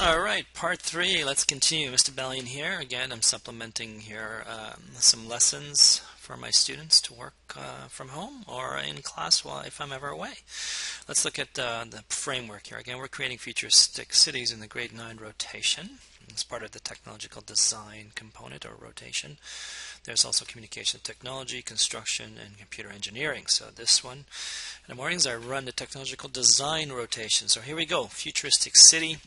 All right, part three. Let's continue. Mr. Balian here. Again, I'm supplementing here some lessons for my students to work from home or in class while if I'm ever away. Let's look at the framework here. Again, we're creating futuristic cities in the grade 9 rotation. It's part of the technological design component or rotation. There's also communication technology, construction, and computer engineering. So this one, in the mornings I run the technological design rotation. So here we go, futuristic city.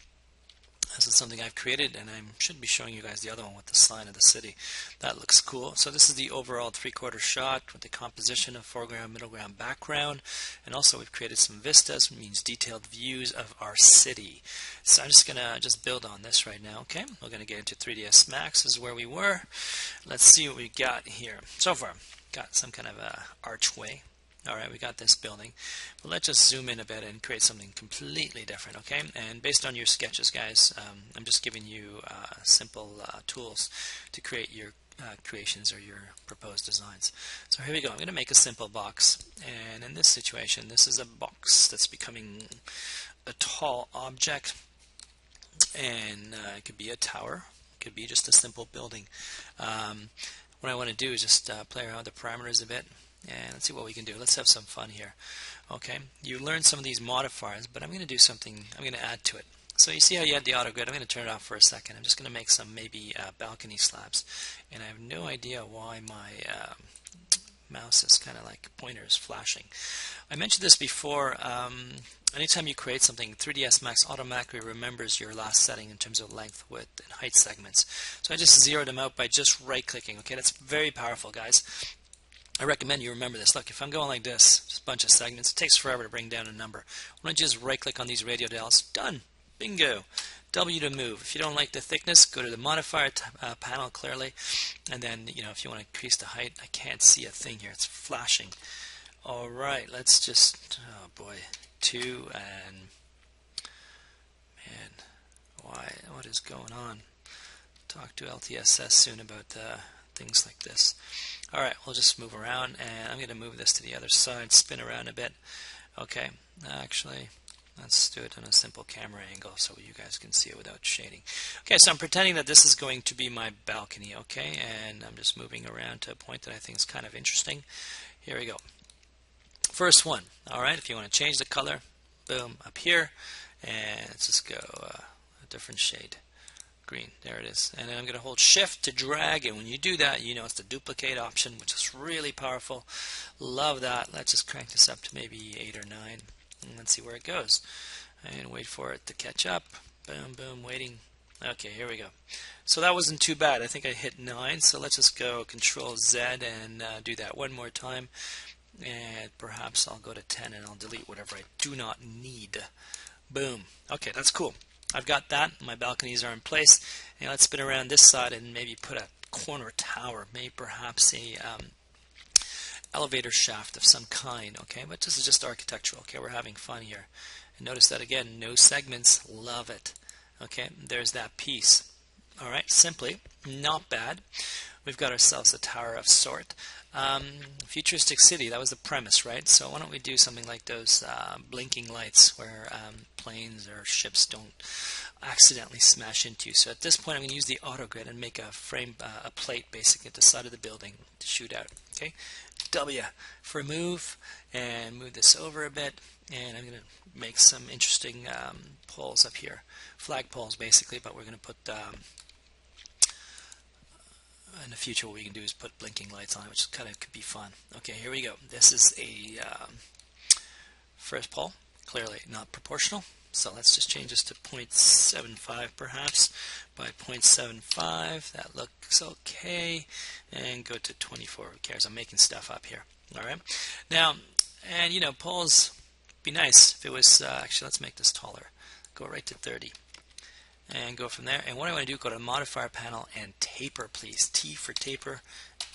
This is something I've created, and I should be showing you guys the other one with the sign of the city. That looks cool. So this is the overall three-quarter shot with the composition of foreground, middle ground, background. And also we've created some vistas, which means detailed views of our city. So I'm just going to build on this right now, okay? We're going to get into 3ds Max. This is where we were. Let's see what we got here. So far, got some kind of a archway. All right, we got this building, but let's just zoom in a bit and create something completely different, okay? And based on your sketches, guys, I'm just giving you simple tools to create your creations or your proposed designs. So here we go. I'm going to make a simple box, and in this situation, this is a box that's becoming a tall object, and it could be a tower, it could be just a simple building. What I want to do is just play around with the parameters a bit. And let's see what we can do. Let's have some fun here. Okay, you learned some of these modifiers, but I'm going to do something. I'm going to add to it. So you see how you had the auto grid. I'm going to turn it off for a second. I'm just going to make some maybe balcony slabs. And I have no idea why my mouse is kind of like pointers flashing. I mentioned this before. Anytime you create something, 3ds Max automatically remembers your last setting in terms of length, width, and height segments. So I just zeroed them out by just right-clicking. Okay, that's very powerful, guys. I recommend you remember this. Look, if I'm going like this, just a bunch of segments, it takes forever to bring down a number. When I just right-click on these radio dials, done. Bingo. W to move. If you don't like the thickness, go to the modifier panel clearly, and then, if you want to increase the height, I can't see a thing here. It's flashing. All right, let's just, oh boy, 2 and, man, what is going on? Talk to LTSS soon about things like this. Alright, we'll just move around, and I'm going to move this to the other side, spin around a bit. Okay, actually, let's do it on a simple camera angle so you guys can see it without shading. Okay, so I'm pretending that this is going to be my balcony, okay, and I'm just moving around to a point that I think is kind of interesting. Here we go. First one, alright, if you want to change the color, boom, up here, and let's just go a different shade. Green, there it is. And then I'm going to hold shift to drag, and when you do that, it's the duplicate option, which is really powerful. Love that. Let's just crank this up to maybe 8 or 9, and let's see where it goes. And wait for it to catch up. Boom, boom, waiting. Okay, here we go. So that wasn't too bad. I think I hit 9, so let's just go Control Z and do that one more time. And perhaps I'll go to 10 and I'll delete whatever I do not need. Boom. Okay, that's cool. I've got that. My balconies are in place. And let's spin around this side and maybe put a corner tower, maybe perhaps a elevator shaft of some kind. Okay, but this is just architectural. Okay, we're having fun here. And notice that again, no segments. Love it. Okay, there's that piece. All right, simply not bad. We've got ourselves a tower of sort. Futuristic city, that was the premise, right? So why don't we do something like those blinking lights where planes or ships don't accidentally smash into you. So at this point I'm going to use the auto grid and make a frame, a plate basically at the side of the building to shoot out. Okay, W for move, and move this over a bit, and I'm going to make some interesting poles up here, flag poles basically, but we're going to put in the future what we can do is put blinking lights on it, which kind of could be fun. Okay, here we go. This is a first pole, clearly not proportional, so let's just change this to 0.75 perhaps by 0.75. That looks okay, and go to 24. Who cares? I'm making stuff up here. All right, now, and poles be nice if it was actually, let's make this taller. Go right to 30. And go from there. And what I want to do, go to the modifier panel and taper, please. T for taper.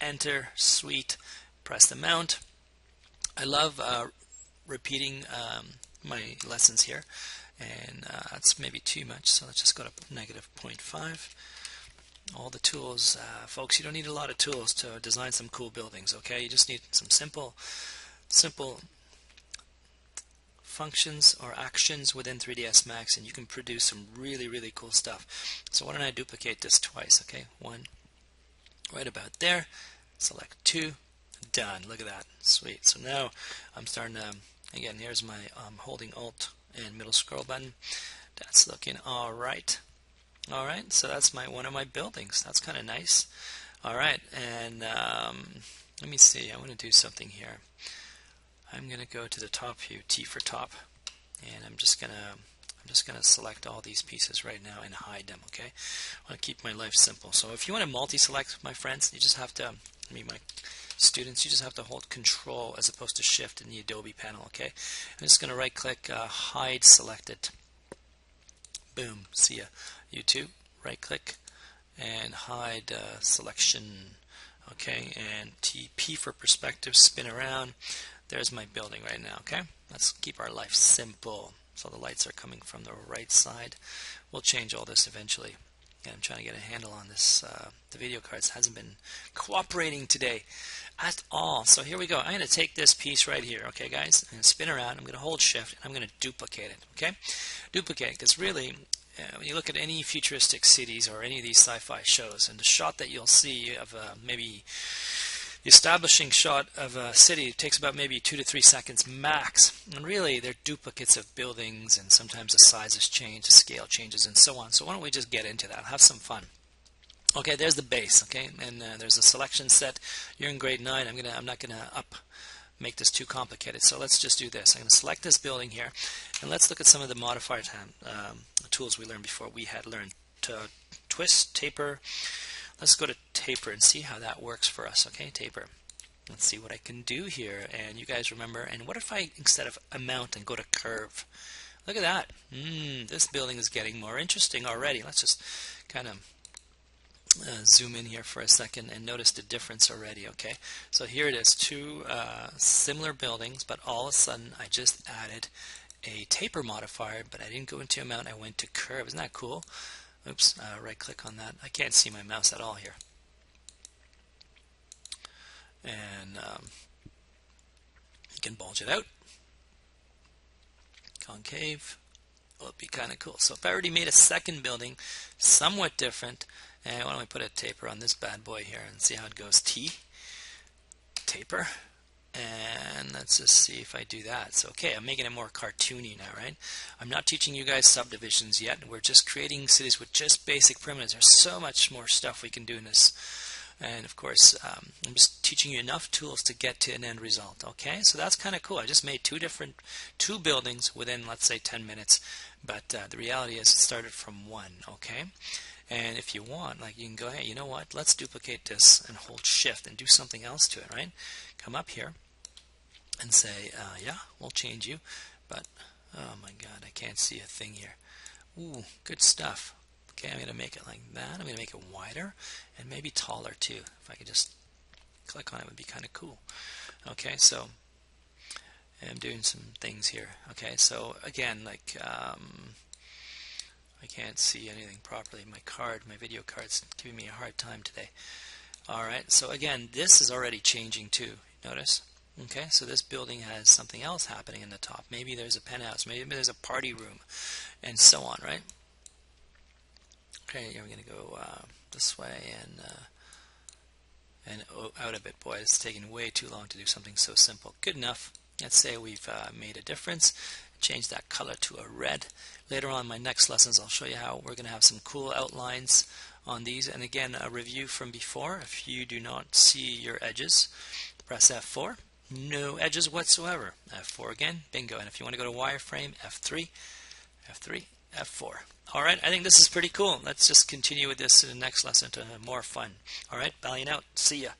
Enter. Sweet. Press the mount. I love repeating my lessons here, and that's maybe too much, so let's just go to -0.5. All the tools, folks, you don't need a lot of tools to design some cool buildings, okay? You just need some simple functions or actions within 3ds Max, and you can produce some really cool stuff. So why don't I duplicate this twice? Okay, one right about there, select two, done. Look at that, sweet. So now I'm starting to, again, here's my holding Alt and middle scroll button. That's looking all right. All right, so that's one of my buildings. That's kind of nice. All right, and let me see. I want to do something here. I'm going to go to the top view, T for top, and I'm just gonna select all these pieces right now and hide them. Okay, I want to keep my life simple. So if you want to multi-select, my friends, you just have to. My students, you just have to hold Control as opposed to Shift in the Adobe panel. Okay, I'm just going to right-click, hide selected. Boom. See ya. You too. Right-click and hide selection. Okay, and P for perspective. Spin around. There's my building right now. Okay, let's keep our life simple. So the lights are coming from the right side. We'll change all this eventually. And I'm trying to get a handle on this. The video cards hasn't been cooperating today at all. So here we go. I'm going to take this piece right here. Okay, guys. I'm going to spin around. I'm going to hold Shift, and I'm going to duplicate it. Okay, duplicate, because really, when you look at any futuristic cities or any of these sci-fi shows, and the shot that you'll see of maybe the establishing shot of a city takes about maybe 2 to 3 seconds max, and really they're duplicates of buildings, and sometimes the sizes change, the scale changes, and so on. So why don't we just get into that, have some fun. Okay, there's the base. Okay, and there's a selection set. You're in grade 9. I'm not gonna make this too complicated. So let's just do this. I'm going to select this building here, and let's look at some of the modifier tools we learned before. We had learned to twist, taper. Let's go to taper and see how that works for us. Okay, taper. Let's see what I can do here. And you guys remember, and what if I, instead of amount, and go to curve? Look at that. This building is getting more interesting already. Let's just kind of zoom in here for a second and notice the difference already. Okay, so here it is, two similar buildings, but all of a sudden I just added a taper modifier, but I didn't go into amount, I went to curve. Isn't that cool? Oops, right click on that. I can't see my mouse at all here. And you can bulge it out. Concave. Well, it'd be kind of cool. So if I already made a second building somewhat different, and why don't we put a taper on this bad boy here and see how it goes. T, taper, and let's just see if I do that. So okay, I'm making it more cartoony now, right? I'm not teaching you guys subdivisions yet. We're just creating cities with just basic primitives. There's so much more stuff we can do in this. And of course, I'm just teaching you enough tools to get to an end result. Okay, so that's kind of cool. I just made two buildings within, let's say, 10 minutes. But the reality is it started from one. Okay, and if you want, like, you can go, hey, you know what? Let's duplicate this and hold Shift and do something else to it, right? Come up here and say, yeah, we'll change you. But oh my God, I can't see a thing here. Ooh, good stuff. Okay, I'm going to make it like that. I'm going to make it wider and maybe taller too. If I could just click on it, it would be kind of cool. Okay, so I'm doing some things here. Okay, so again, like I can't see anything properly. My video card's giving me a hard time today. All right, so again, this is already changing too. Notice? Okay, so this building has something else happening in the top. Maybe there's a penthouse. Maybe there's a party room, and so on, right? Okay, we're going to go this way and out a bit. Boy, it's taking way too long to do something so simple. Good enough. Let's say we've made a difference. Change that color to a red. Later on in my next lessons, I'll show you how we're going to have some cool outlines on these. And again, a review from before. If you do not see your edges, press F4. No edges whatsoever. F4 again. Bingo. And if you want to go to wireframe, F3, F3, F4. All right, I think this is pretty cool. Let's just continue with this in the next lesson to have more fun. All right, Balian out. See ya.